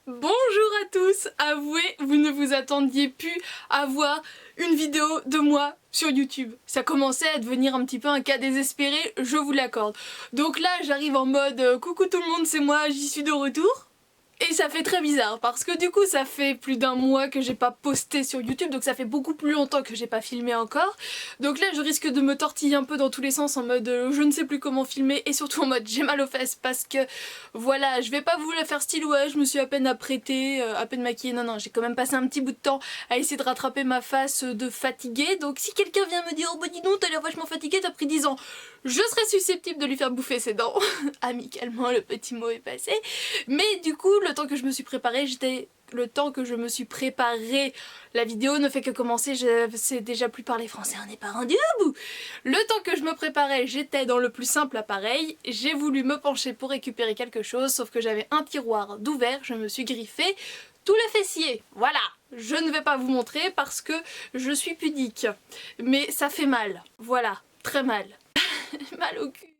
Bonjour à tous. Avouez, vous ne vous attendiez plus à voir une vidéo de moi sur YouTube. Ça commençait à devenir un petit peu un cas désespéré, je vous l'accorde. Donc là j'arrive en mode coucou tout le monde, c'est moi, j'y suis de retour. Et ça fait très bizarre parce que du coup ça fait plus d'un mois que j'ai pas posté sur YouTube, donc ça fait beaucoup plus longtemps que j'ai pas filmé encore. Donc là je risque de me tortiller un peu dans tous les sens en mode je ne sais plus comment filmer et surtout en mode j'ai mal aux fesses parce que voilà, je vais pas vous la faire style ouais je me suis à peine apprêtée, à peine maquillée, non j'ai quand même passé un petit bout de temps à essayer de rattraper ma face de fatiguée. Donc si quelqu'un vient me dire oh bah dis donc t'as l'air vachement fatiguée, t'as pris 10 ans, je serais susceptible de lui faire bouffer ses dents. Amicalement le petit mot est passé. Mais du coup le temps que je me suis préparée, la vidéo ne fait que commencer, je sais déjà plus parler français, on n'est pas rendu au bout. Le temps que je me préparais, j'étais dans le plus simple appareil, j'ai voulu me pencher pour récupérer quelque chose, sauf que j'avais un tiroir d'ouvert, je me suis griffé tout le fessier, voilà. Je ne vais pas vous montrer parce que je suis pudique, mais ça fait mal, voilà, très mal. Mal au cul.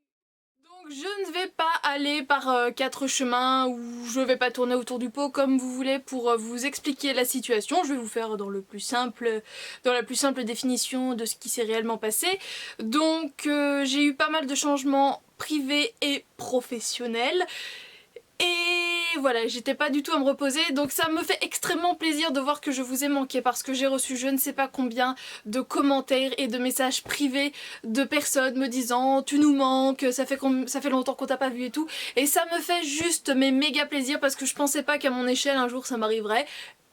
Donc je ne vais pas aller par quatre chemins ou je vais pas tourner autour du pot comme vous voulez pour vous expliquer la situation. Je vais vous faire dans la plus simple définition de ce qui s'est réellement passé. Donc j'ai eu pas mal de changements privés et professionnels. Et voilà, j'étais pas du tout à me reposer, donc ça me fait extrêmement plaisir de voir que je vous ai manqué parce que j'ai reçu je ne sais pas combien de commentaires et de messages privés de personnes me disant tu nous manques, ça fait longtemps qu'on t'a pas vu et tout, et ça me fait juste mais méga plaisir parce que je pensais pas qu'à mon échelle un jour ça m'arriverait.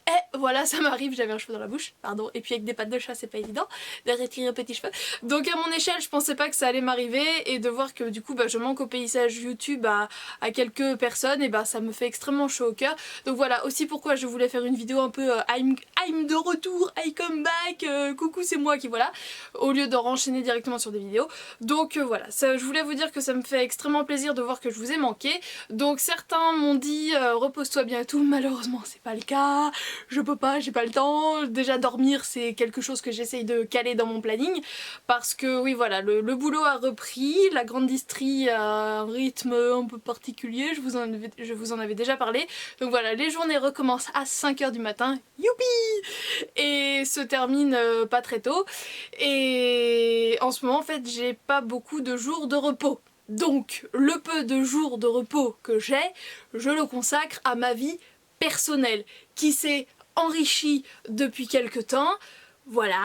Et voilà, ça m'arrive, j'avais un cheveu dans la bouche, pardon, et puis avec des pattes de chat c'est pas évident de retirer un petit cheveu. Donc à mon échelle je pensais pas que ça allait m'arriver et de voir que du coup je manque au paysage YouTube à quelques personnes, et ça me fait extrêmement chaud au cœur. Donc voilà aussi pourquoi je voulais faire une vidéo un peu I'm de retour, I come back, coucou c'est moi qui voilà, au lieu de renchaîner directement sur des vidéos. Donc voilà, ça, je voulais vous dire que ça me fait extrêmement plaisir de voir que je vous ai manqué. Donc certains m'ont dit repose-toi bien et tout, malheureusement c'est pas le cas. Je peux pas, j'ai pas le temps. Déjà dormir c'est quelque chose que j'essaye de caler dans mon planning parce que oui voilà, le boulot a repris, la grande distrie a un rythme un peu particulier, je vous en avais déjà parlé. Donc voilà, les journées recommencent à 5 h du matin, youpi, et se terminent pas très tôt. Et en ce moment en fait j'ai pas beaucoup de jours de repos. Donc le peu de jours de repos que j'ai, je le consacre à ma vie personnelle qui s'est enrichie depuis quelque temps. Voilà,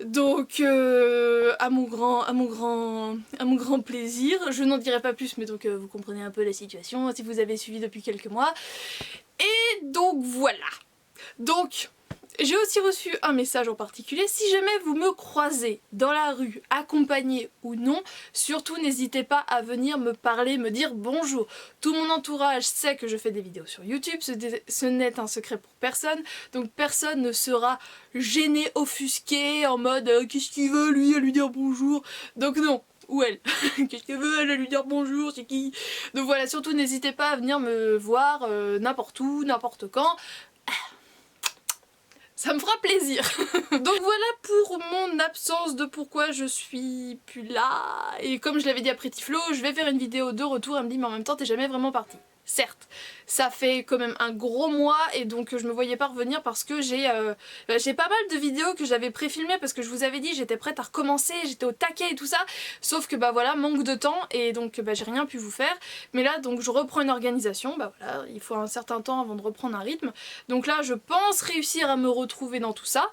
donc à mon grand plaisir, je n'en dirai pas plus, mais donc vous comprenez un peu la situation si vous avez suivi depuis quelques mois. Et donc voilà. Donc j'ai aussi reçu un message en particulier. Si jamais vous me croisez dans la rue, accompagné ou non, surtout n'hésitez pas à venir me parler, me dire bonjour. Tout mon entourage sait que je fais des vidéos sur YouTube, ce n'est un secret pour personne, donc personne ne sera gêné, offusqué, en mode qu'est-ce qu'il veut lui à lui dire bonjour. Donc non. Ou elle, qu'est-ce qu'elle veut, elle à lui dire bonjour, c'est qui? Donc voilà, surtout n'hésitez pas à venir me voir n'importe où, n'importe quand. Ça me fera plaisir. Donc voilà pour mon absence de pourquoi je suis plus là. Et comme je l'avais dit à Pretty Flo, je vais faire une vidéo de retour. Elle me dit mais en même temps t'es jamais vraiment partie. Certes, ça fait quand même un gros mois et donc je me voyais pas revenir parce que j'ai pas mal de vidéos que j'avais préfilmées parce que je vous avais dit j'étais prête à recommencer, j'étais au taquet et tout ça, sauf que voilà, manque de temps et donc j'ai rien pu vous faire. Mais là donc je reprends une organisation, voilà, il faut un certain temps avant de reprendre un rythme. Donc là je pense réussir à me retrouver dans tout ça.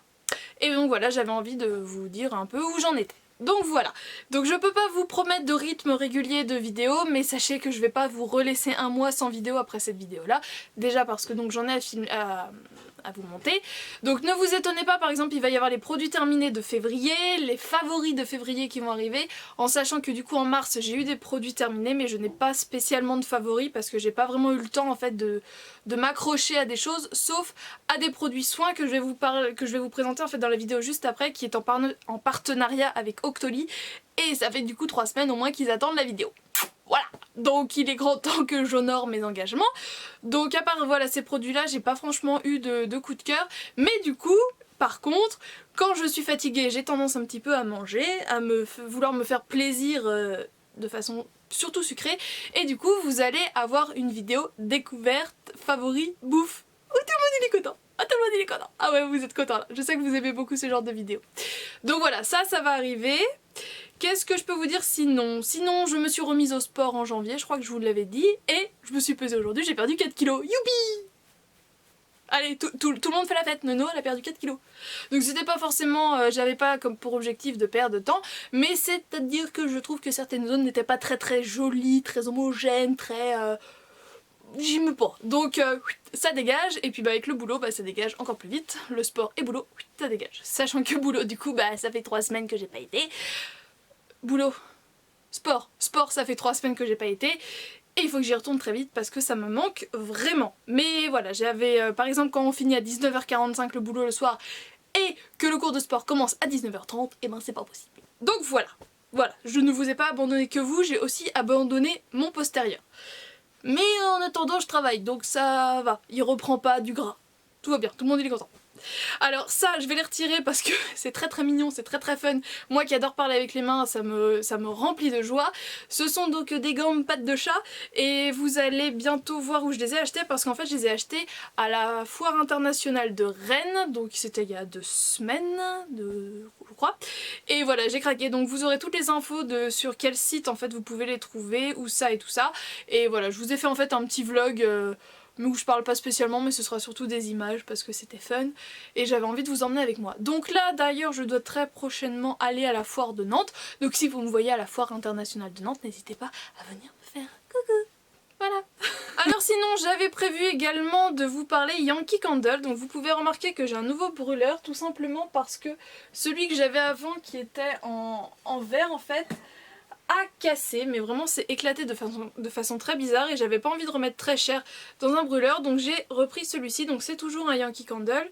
Et donc voilà, j'avais envie de vous dire un peu où j'en étais. Donc voilà, donc je peux pas vous promettre de rythme régulier de vidéos, mais sachez que je vais pas vous relaisser un mois sans vidéo après cette vidéo là, déjà parce que donc j'en ai à vous monter. Donc ne vous étonnez pas, par exemple il va y avoir les produits terminés de février, les favoris de février qui vont arriver, en sachant que du coup en mars j'ai eu des produits terminés mais je n'ai pas spécialement de favoris parce que j'ai pas vraiment eu le temps en fait de m'accrocher à des choses, sauf à des produits soins que je vais vous présenter en fait dans la vidéo juste après, qui est en partenariat avec Octoly, et ça fait du coup 3 semaines au moins qu'ils attendent la vidéo. Voilà, donc il est grand temps que j'honore mes engagements. Donc à part voilà ces produits là, j'ai pas franchement eu de coup de cœur, mais du coup par contre quand je suis fatiguée j'ai tendance un petit peu à manger, à vouloir me faire plaisir de façon surtout sucrée, et du coup vous allez avoir une vidéo découverte favori bouffe il est content. Ah, tout le monde il est content. Ah ouais, vous êtes content là. Je sais que vous aimez beaucoup ce genre de vidéos. Donc voilà, ça va arriver. Qu'est-ce que je peux vous dire sinon? Sinon, je me suis remise au sport en janvier, je crois que je vous l'avais dit. Et je me suis pesée aujourd'hui, j'ai perdu 4 kilos. Youpi! Allez, tout le monde fait la fête. Nono, elle a perdu 4 kilos. Donc c'était pas forcément, j'avais pas comme pour objectif de perdre de temps, mais c'est-à-dire que je trouve que certaines zones n'étaient pas très jolies, très homogènes, très... j'aime pas. Donc ça dégage, et puis bah avec le boulot, bah ça dégage encore plus vite. Le sport et boulot, ça dégage. Sachant que boulot, du coup, bah ça fait 3 semaines que j'ai pas été. Boulot, sport, ça fait 3 semaines que j'ai pas été. Et il faut que j'y retourne très vite parce que ça me manque vraiment. Mais voilà, j'avais par exemple quand on finit à 19h45 le boulot le soir et que le cours de sport commence à 19h30, et ben c'est pas possible. Donc voilà, je ne vous ai pas abandonné que vous, j'ai aussi abandonné mon postérieur. Mais en attendant je travaille, donc ça va, il reprend pas du gras. Tout va bien, tout le monde il est content. Alors ça, je vais les retirer parce que c'est très mignon, c'est très fun. Moi qui adore parler avec les mains, ça me remplit de joie. Ce sont donc des gants pattes de chat et vous allez bientôt voir où je les ai achetés parce qu'en fait je les ai achetés à la foire internationale de Rennes, donc c'était il y a 2 semaines, je crois. Et voilà, j'ai craqué, donc vous aurez toutes les infos sur quel site en fait vous pouvez les trouver, où ça et tout ça. Et voilà, je vous ai fait en fait un petit vlog... mais où je parle pas spécialement, mais ce sera surtout des images parce que c'était fun et j'avais envie de vous emmener avec moi. Donc là d'ailleurs je dois très prochainement aller à la foire de Nantes, donc si vous me voyez à la foire internationale de Nantes, n'hésitez pas à venir me faire coucou. Voilà. Alors sinon j'avais prévu également de vous parler Yankee Candle, donc vous pouvez remarquer que j'ai un nouveau brûleur tout simplement parce que celui que j'avais avant qui était en verre en fait a cassé, mais vraiment c'est éclaté de façon très bizarre et j'avais pas envie de remettre très cher dans un brûleur, donc j'ai repris celui-ci. Donc c'est toujours un Yankee Candle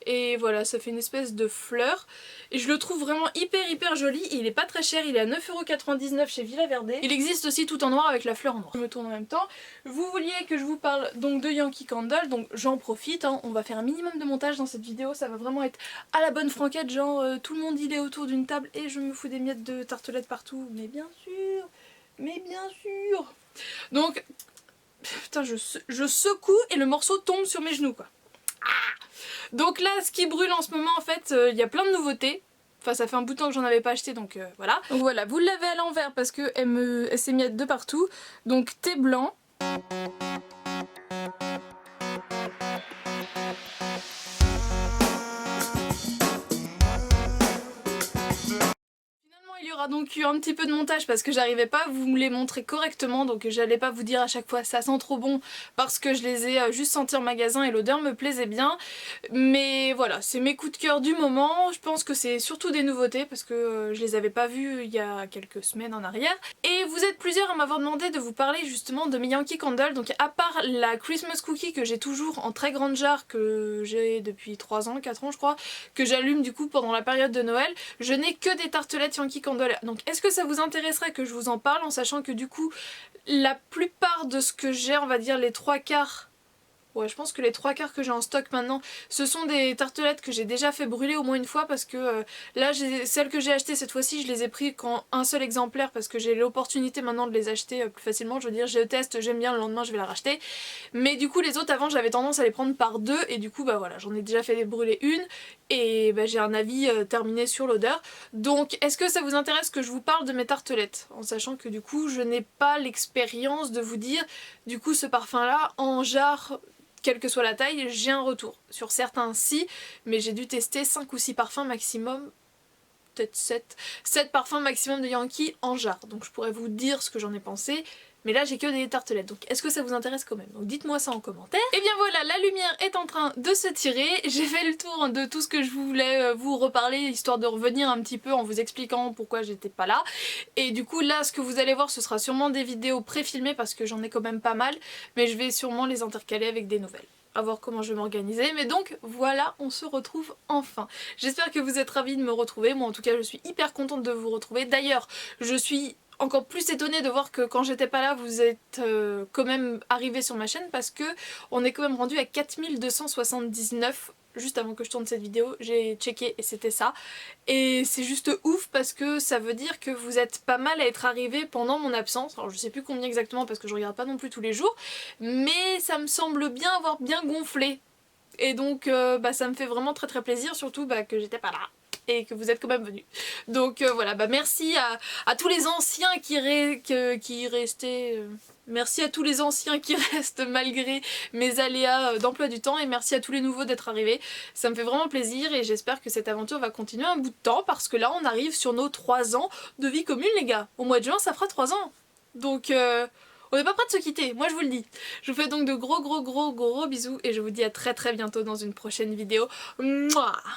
et voilà, ça fait une espèce de fleur et je le trouve vraiment hyper joli. Il est pas très cher, il est à 9,99€ chez Villa Verde. Il existe aussi tout en noir avec la fleur en noir. Je me tourne en même temps. Vous vouliez que je vous parle donc de Yankee Candle, donc j'en profite, hein. On va faire un minimum de montage dans cette vidéo, ça va vraiment être à la bonne franquette, genre tout le monde il est autour d'une table et je me fous des miettes de tartelettes partout, mais bien sûr. Donc, putain, je secoue et le morceau tombe sur mes genoux quoi. Ah, donc là, ce qui brûle en ce moment en fait, il y a plein de nouveautés. Enfin ça fait un bout de temps que j'en avais pas acheté donc voilà. Donc voilà, vous l'avez à l'envers parce que elle s'émiette de partout. Donc thé blanc. Il y aura donc eu un petit peu de montage parce que j'arrivais pas à vous les montrer correctement, donc j'allais pas vous dire à chaque fois ça sent trop bon parce que je les ai juste sentis en magasin et l'odeur me plaisait bien. Mais voilà, c'est mes coups de cœur du moment. Je pense que c'est surtout des nouveautés parce que je les avais pas vus il y a quelques semaines en arrière. Et vous êtes plusieurs à m'avoir demandé de vous parler justement de mes Yankee Candle. Donc à part la Christmas Cookie que j'ai toujours en très grande jarre, que j'ai depuis 3 ans, 4 ans je crois, que j'allume du coup pendant la période de Noël, je n'ai que des tartelettes Yankee Candle. Donc est-ce que ça vous intéresserait que je vous en parle en sachant que du coup la plupart de ce que j'ai, on va dire les 3/4, ouais je pense que les 3/4 que j'ai en stock maintenant, ce sont des tartelettes que j'ai déjà fait brûler au moins une fois parce que là celles que j'ai achetées cette fois-ci je les ai pris qu'en un seul exemplaire parce que j'ai l'opportunité maintenant de les acheter plus facilement. Je veux dire, je teste, j'aime bien, le lendemain je vais la racheter. Mais du coup les autres avant j'avais tendance à les prendre par 2 et du coup bah voilà, j'en ai déjà fait brûler une et bah, j'ai un avis terminé sur l'odeur. Donc est-ce que ça vous intéresse que je vous parle de mes tartelettes en sachant que du coup je n'ai pas l'expérience de vous dire du coup ce parfum là en jarre, quelle que soit la taille, j'ai un retour. Sur certains si, mais j'ai dû tester 5 ou 6 parfums maximum, peut-être 7 parfums maximum de Yankee en jarre. Donc je pourrais vous dire ce que j'en ai pensé, mais là j'ai que des tartelettes. Donc est-ce que ça vous intéresse quand même? Donc dites-moi ça en commentaire. Et bien voilà, la lumière est en train de se tirer. J'ai fait le tour de tout ce que je voulais vous reparler, histoire de revenir un petit peu en vous expliquant pourquoi j'étais pas là. Et du coup là, ce que vous allez voir, ce sera sûrement des vidéos pré-filmées parce que j'en ai quand même pas mal, mais je vais sûrement les intercaler avec des nouvelles. À voir comment je vais m'organiser, mais donc voilà, on se retrouve enfin. J'espère que vous êtes ravis de me retrouver, moi en tout cas je suis hyper contente de vous retrouver. D'ailleurs, je suis encore plus étonnée de voir que quand j'étais pas là, vous êtes quand même arrivés sur ma chaîne parce que on est quand même rendu à 4279 juste avant que je tourne cette vidéo, j'ai checké et c'était ça. Et c'est juste ouf parce que ça veut dire que vous êtes pas mal à être arrivés pendant mon absence. Alors je sais plus combien exactement parce que je regarde pas non plus tous les jours, mais ça me semble bien avoir bien gonflé. Et donc ça me fait vraiment très très plaisir, surtout que j'étais pas là et que vous êtes quand même venus. Donc voilà, merci à tous les anciens qui restaient... Merci à tous les anciens qui restent malgré mes aléas d'emploi du temps, et merci à tous les nouveaux d'être arrivés. Ça me fait vraiment plaisir et j'espère que cette aventure va continuer un bout de temps, parce que là on arrive sur nos 3 ans de vie commune les gars. Au mois de juin ça fera 3 ans. Donc on n'est pas prêt de se quitter, moi je vous le dis. Je vous fais donc de gros bisous et je vous dis à très bientôt dans une prochaine vidéo. Mouah.